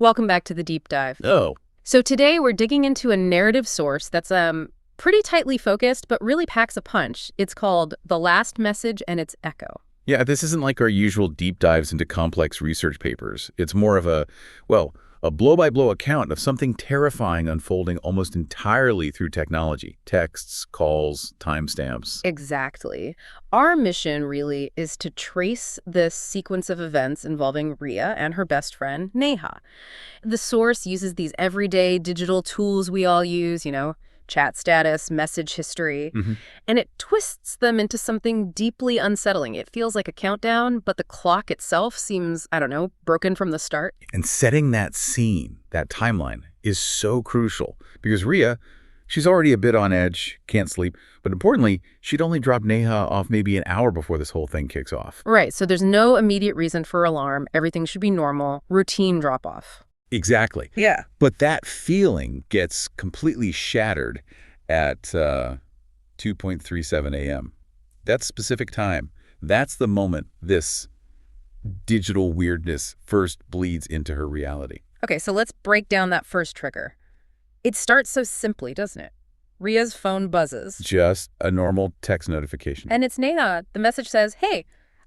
Welcome back to the deep dive. Oh. So today we're digging into a narrative source that's pretty tightly focused, but really packs a punch. It's called The Last Message and Its Echo. Yeah, this isn't like our usual deep dives into complex research papers. It's more of a blow-by-blow account of something terrifying unfolding almost entirely through technology. Texts, calls, timestamps. Exactly. Our mission really is to trace this sequence of events involving Ria and her best friend, Neha. The source uses these everyday digital tools we all use, chat status, message history, and it twists them into something deeply unsettling. It feels like a countdown, but the clock itself seems, broken from the start. And setting that scene, that timeline, is so crucial because Ria, she's already a bit on edge, can't sleep, but importantly, she'd only dropped Neha off maybe an hour before this whole thing kicks off. Right, so there's no immediate reason for alarm. Everything should be normal, routine drop-off. Exactly. Yeah. But that feeling gets completely shattered at 2:37 a.m. That specific time, that's the moment this digital weirdness first bleeds into her reality. Okay, so let's break down that first trigger. It starts so simply, doesn't it? Ria's phone buzzes. Just a normal text notification. And it's Neha. The message says, "Hey,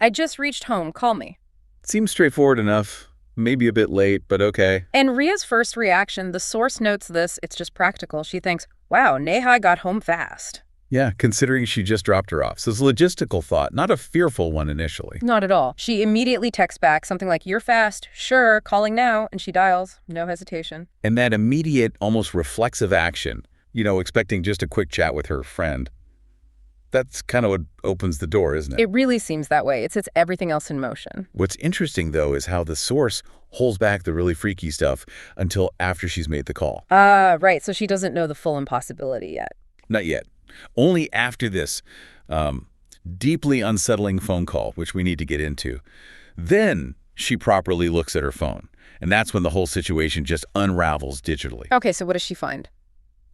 I just reached home. Call me." Seems straightforward enough. Maybe a bit late, but okay. And Ria's first reaction, the source notes this, it's just practical. She thinks, wow, Neha got home fast. Yeah, considering she just dropped her off. So it's a logistical thought, not a fearful one initially. Not at all. She immediately texts back something like, "You're fast. Sure, calling now." And she dials. No hesitation. And that immediate, almost reflexive action, expecting just a quick chat with her friend, that's kind of what opens the door, isn't it? It really seems that way. It sets everything else in motion. What's interesting, though, is how the source holds back the really freaky stuff until after she's made the call. Right. So she doesn't know the full impossibility yet. Not yet. Only after this deeply unsettling phone call, which we need to get into. Then she properly looks at her phone. And that's when the whole situation just unravels digitally. Okay, so what does she find?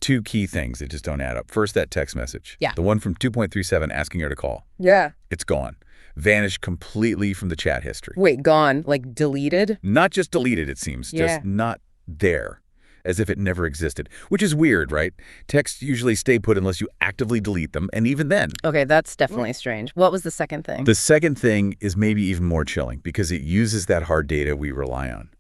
Two key things that just don't add up. First, that text message. Yeah. The one from 2:37 asking her to call. Yeah. It's gone. Vanished completely from the chat history. Wait, gone? Like deleted? Not just deleted, it seems. Yeah. Just not there. As if it never existed. Which is weird, right? Texts usually stay put unless you actively delete them, and even then. Okay, that's definitely strange. What was the second thing? The second thing is maybe even more chilling because it uses that hard data we rely on.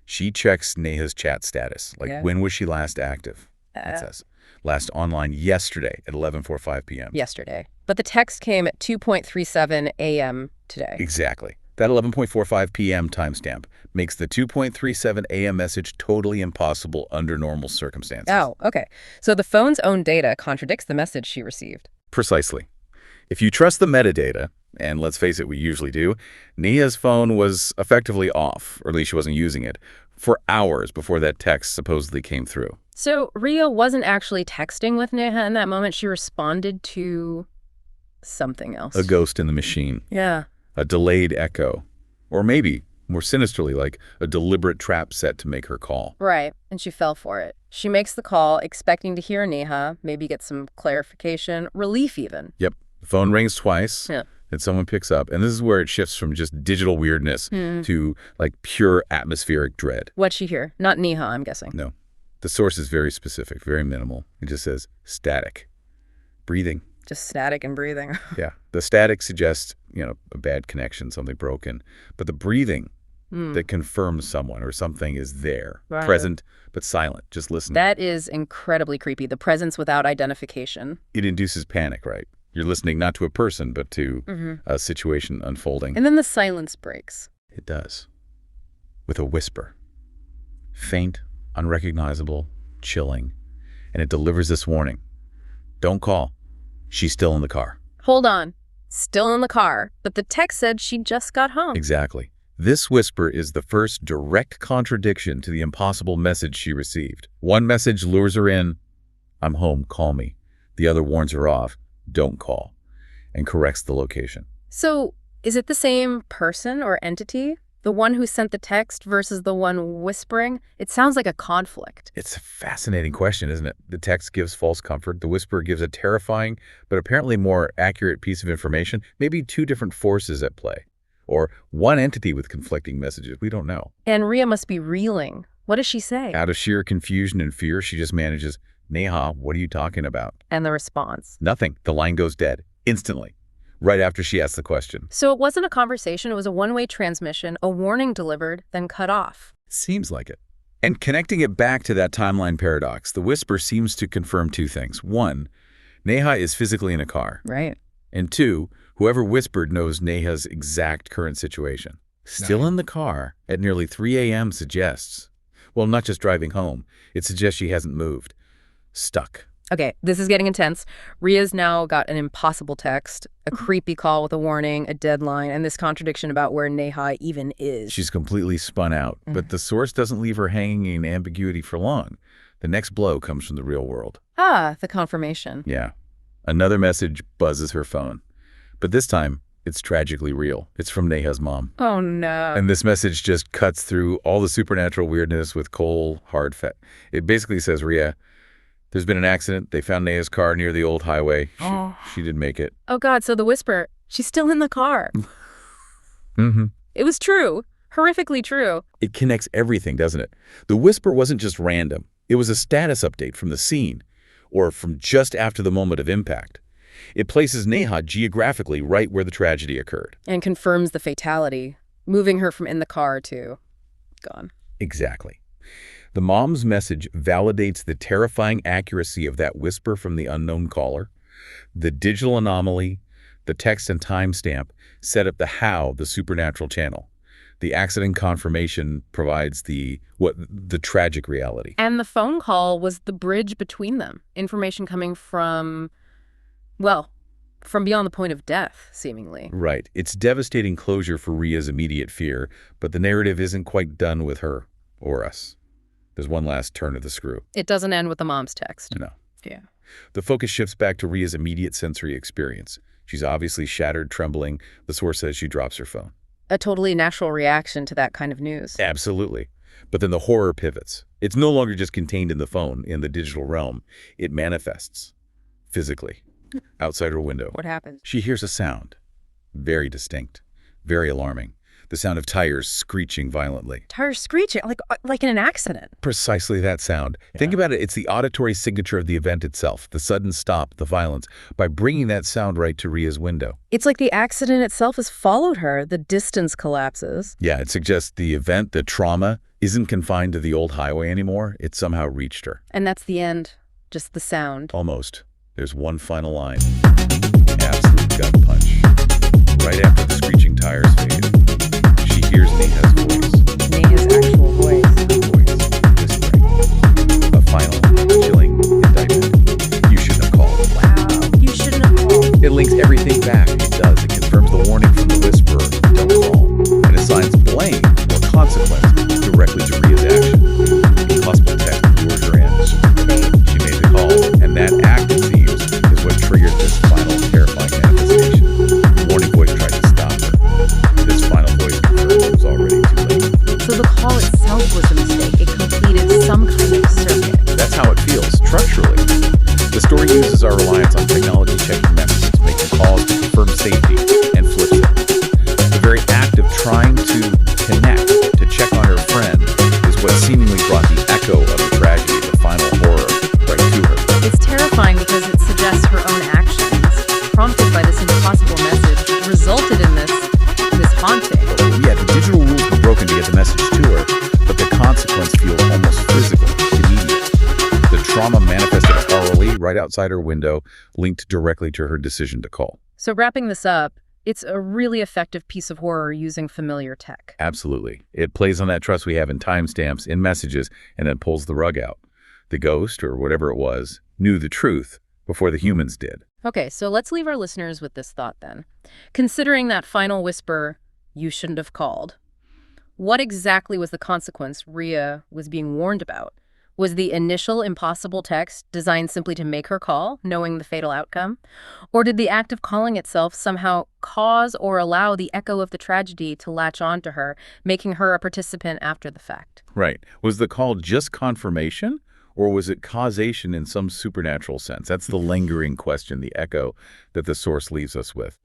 She checks Neha's chat status. When was she last active? It says. Last online yesterday at 11:45 p.m. Yesterday. But the text came at 2:37 a.m. today. Exactly. That 11:45 p.m. timestamp makes the 2:37 a.m. message totally impossible under normal circumstances. Oh, okay. So the phone's own data contradicts the message she received. Precisely. If you trust the metadata, and let's face it, we usually do, Neha's phone was effectively off, or at least she wasn't using it, for hours before that text supposedly came through. So Ria wasn't actually texting with Neha in that moment. She responded to something else. A ghost in the machine. Yeah. A delayed echo. Or maybe, more sinisterly, like a deliberate trap set to make her call. Right. And she fell for it. She makes the call, expecting to hear Neha, maybe get some clarification, relief even. Yep. The phone rings twice. Yeah. And someone picks up. And this is where it shifts from just digital weirdness to pure atmospheric dread. What'd she hear? Not Neha, I'm guessing. No. The source is very specific, very minimal. It just says static. Breathing. Just static and breathing. Yeah. The static suggests, a bad connection, something broken. But the breathing that confirms someone or something is there. Right. Present, but silent. Just listening. That is incredibly creepy. The presence without identification. It induces panic, right? You're listening not to a person, but to a situation unfolding. And then the silence breaks. It does. With a whisper. Faint, unrecognizable, chilling. And it delivers this warning. Don't call. She's still in the car. Hold on. Still in the car. But the text said she just got home. Exactly. This whisper is the first direct contradiction to the impossible message she received. One message lures her in, "I'm home, call me." The other warns her off, "Don't call," and corrects the location. So, is it the same person or entity? The one who sent the text versus the one whispering? It sounds like a conflict. It's a fascinating question, isn't it? The text gives false comfort. The whisper gives a terrifying, but apparently more accurate piece of information. Maybe two different forces at play. Or one entity with conflicting messages. We don't know. And Ria must be reeling. What does she say? Out of sheer confusion and fear, she just manages, "Neha, what are you talking about?" And the response? Nothing. The line goes dead instantly, right after she asks the question. So it wasn't a conversation, it was a one-way transmission, a warning delivered, then cut off. Seems like it. And connecting it back to that timeline paradox, the whisper seems to confirm two things. One, Neha is physically in a car. Right. And two, whoever whispered knows Neha's exact current situation. Still in the car at nearly 3 a.m. suggests, well, not just driving home, it suggests she hasn't moved. Stuck. Okay, this is getting intense. Ria's now got an impossible text, a creepy call with a warning, a deadline, and this contradiction about where Neha even is. She's completely spun out, but the source doesn't leave her hanging in ambiguity for long. The next blow comes from the real world. Ah, the confirmation. Yeah. Another message buzzes her phone. But this time, it's tragically real. It's from Neha's mom. Oh, no. And this message just cuts through all the supernatural weirdness with cold, hard fact. It basically says, Ria, there's been an accident. They found Neha's car near the old highway. She didn't make it. Oh, God, so the whisper, she's still in the car. Mm-hmm. It was true. Horrifically true. It connects everything, doesn't it? The whisper wasn't just random. It was a status update from the scene, or from just after the moment of impact. It places Neha geographically right where the tragedy occurred. And confirms the fatality, moving her from in the car to gone. Exactly. The mom's message validates the terrifying accuracy of that whisper from the unknown caller. The digital anomaly, the text and timestamp set up the supernatural channel. The accident confirmation provides the tragic reality. And the phone call was the bridge between them. Information coming from beyond the point of death, seemingly. Right. It's devastating closure for Ria's immediate fear, but the narrative isn't quite done with her or us. There's one last turn of the screw. It doesn't end with the mom's text. No. Yeah. The focus shifts back to Ria's immediate sensory experience. She's obviously shattered, trembling. The source says she drops her phone. A totally natural reaction to that kind of news. Absolutely. But then the horror pivots. It's no longer just contained in the phone, in the digital realm. It manifests physically outside her window. What happens? She hears a sound, very distinct, very alarming. The sound of tires screeching violently. Tires screeching, like in an accident. Precisely that sound. Yeah. Think about it. It's the auditory signature of the event itself, the sudden stop, the violence, by bringing that sound right to Ria's window. It's like the accident itself has followed her. The distance collapses. Yeah, it suggests the event, the trauma, isn't confined to the old highway anymore. It somehow reached her. And that's the end. Just the sound. Almost. There's one final line. Absolute gut punch. Right after the screeching tires fade, she hears Neha's voice. Neha's actual voice. Whispering. A final, chilling indictment. You shouldn't have called. Wow. You shouldn't have called. It links everything back. It does. It confirms the warning from the whisperer, don't call. And assigns blame or consequence directly to Ria's action. Impossible text lured her in. She made the call, and that act, it seems, is what triggered this final terrifying manifestation. The warning voice tried to stop her. This final voice confirmed it was already too late. So the call itself was a mistake. It completed some kind of circuit. That's how it feels, structurally. The story uses our reliance on technology checking messages, making calls to confirm safety, and flips them. The very act of trying to connect, to check on her friend, is what seemingly brought the echo of the tragedy, the final horror, right to her. It's terrifying because it suggests her own actions, prompted by this impossible message, resulted in this haunting. Yeah, the digital rules were broken to get the message to her, but the consequence feels almost physical, immediate. The trauma manifested orally right outside her window, linked directly to her decision to call. So wrapping this up, it's a really effective piece of horror using familiar tech. Absolutely. It plays on that trust we have in timestamps, in messages, and then pulls the rug out. The ghost, or whatever it was, knew the truth before the humans did. Okay, so let's leave our listeners with this thought then. Considering that final whisper, you shouldn't have called, what exactly was the consequence Ria was being warned about? Was the initial impossible text designed simply to make her call, knowing the fatal outcome? Or did the act of calling itself somehow cause or allow the echo of the tragedy to latch onto her, making her a participant after the fact? Right. Was the call just confirmation, or was it causation in some supernatural sense? That's the lingering question, the echo that the source leaves us with.